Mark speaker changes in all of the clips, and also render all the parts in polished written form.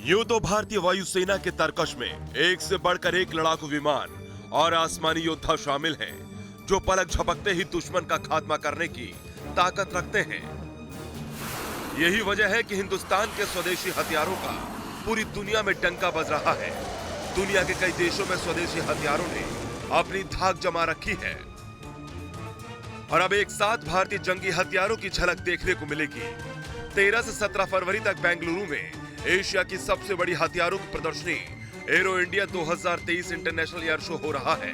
Speaker 1: यूं तो भारतीय वायुसेना के तरकश में एक से बढ़कर एक लड़ाकू विमान और आसमानी योद्धा शामिल हैं, जो पलक झपकते ही दुश्मन का खात्मा करने की ताकत रखते हैं। यही वजह है कि हिंदुस्तान के स्वदेशी हथियारों का पूरी दुनिया में डंका बज रहा है। दुनिया के कई देशों में स्वदेशी हथियारों ने अपनी धाक जमा रखी है और अब एक साथ भारतीय जंगी हथियारों की झलक देखने को मिलेगी। 13 से 17 फरवरी तक बेंगलुरु में एशिया की सबसे बड़ी हथियारों की प्रदर्शनी arrow India 2023 international air show हो रहा है।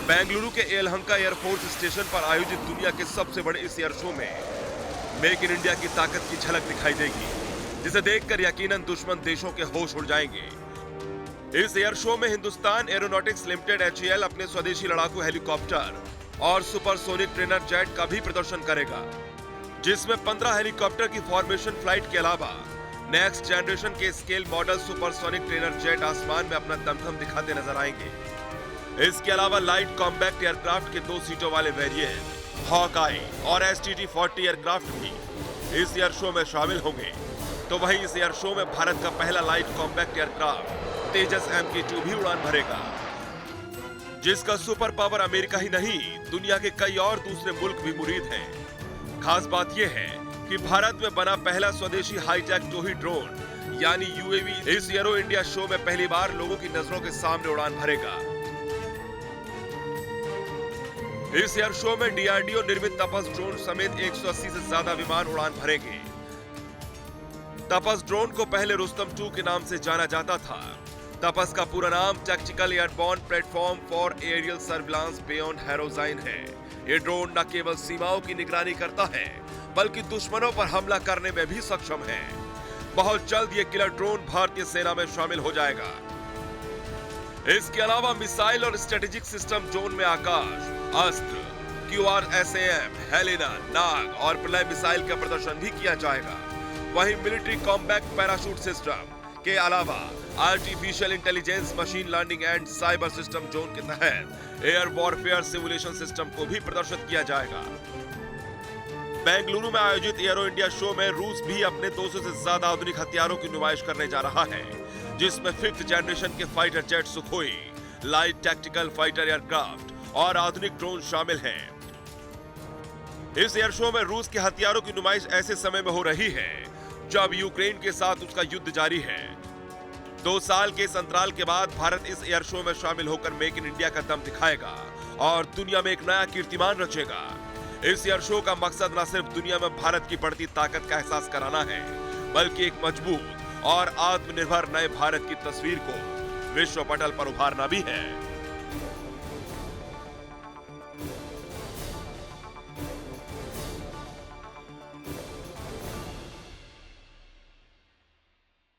Speaker 1: बेंगलुरु के येलहंका एयरफोर्स स्टेशन पर आयोजित दुनिया के सबसे बड़े इस एयर शो में मेक इन इंडिया की ताकत की झलक दिखाई देगी, जिसे देखकर यकीनन दुश्मन देशों के होश उड़ जाएंगे। इस एयर शो में हिंदुस्तान एरोनॉटिक्स लिमिटेड HAL अपने स्वदेशी लड़ाकू हेलीकॉप्टर और सुपरसोनिक ट्रेनर जेट का भी प्रदर्शन करेगा, जिसमें 15 हेलीकॉप्टर की फॉर्मेशन फ्लाइट के अलावा नेक्स्ट जनरेशन के scale model supersonic trainer jet आसमान में अपना दमखम दिखाते नजर आएंगे। इसके अलावा लाइट कॉम्पैक्ट एयरक्राफ्ट के 2 सीटों वाले वेरिएंट हॉकआई और STT-40 एयरक्राफ्ट भी इस एयर शो में शामिल होंगे। तो वहीं इस एयर शो में भारत का पहला लाइट कॉम्पैक्ट एयरक्राफ्ट तेजस MK2 भी उड़ान भरेगा, जिसका सुपर पावर अमेरिका ही नहीं, दुनिया के कई और दूसरे मुल्क भी मुरीद हैं। खास बात यह है कि भारत में बना पहला स्वदेशी हाईटेक टोही ड्रोन यानी UAV इस एरो इंडिया शो में पहली बार लोगों की नजरों के सामने उड़ान भरेगा। इस एयर शो में DRDO निर्मित तपस ड्रोन समेत 180 से ज्यादा विमान उड़ान भरेंगे। तपस ड्रोन को पहले रुस्तम 2 के नाम से जाना जाता था। तपस का पूरा नाम tactical airborne platform for aerial surveillance beyond horizon है। ये ड्रोन न केवल सीमाओं की निगरानी करता है, बल्कि दुश्मनों पर हमला करने में भी सक्षम है। बहुत जल्द ये किलर ड्रोन भारतीय सेना में शामिल हो जाएगा। इसके अलावा मिसाइल और स्ट्रेटेजिक सिस्टम जोन में आकाश, अस्त्र, QRSAM, हेलिना, नाग और प्रलय मिसाइल का प्रदर्शन भी किया जाएगा। वहीं मिलिट्री कॉम्बैट पैराशूट सिस्टम के अलावा artificial intelligence, machine learning and cyber system zone के तहत एयर वॉरफेयर सिमुलेशन सिस्टम को भी प्रदर्शित किया जाएगा। बेंगलुरु में आयोजित एरो इंडिया शो में रूस भी अपने 200 से ज्यादा आधुनिक हथियारों की नुमाइश करने जा रहा है, जिसमें 5th जनरेशन के fighter jet Sukhoi, light tactical fighter aircraft और आधुनिक ड्रोन शामिल हैं। इस एयर शो में रूस के हथियारों की नुमाइश ऐसे समय में हो रही है जब यूक्रेन के साथ उसका युद्ध जारी है। 2 साल के इस अंतराल के बाद भारत इस एयर शो में शामिल होकर मेक इन इंडिया का दम दिखाएगा और दुनिया में एक नया कीर्तिमान रचेगा। इस एयर शो का मकसद न सिर्फ दुनिया में भारत की बढ़ती ताकत का एहसास कराना है, बल्कि एक मजबूत और आत्मनिर्भर नए भारत की तस्वीर को विश्व पटल पर उभारना भी है।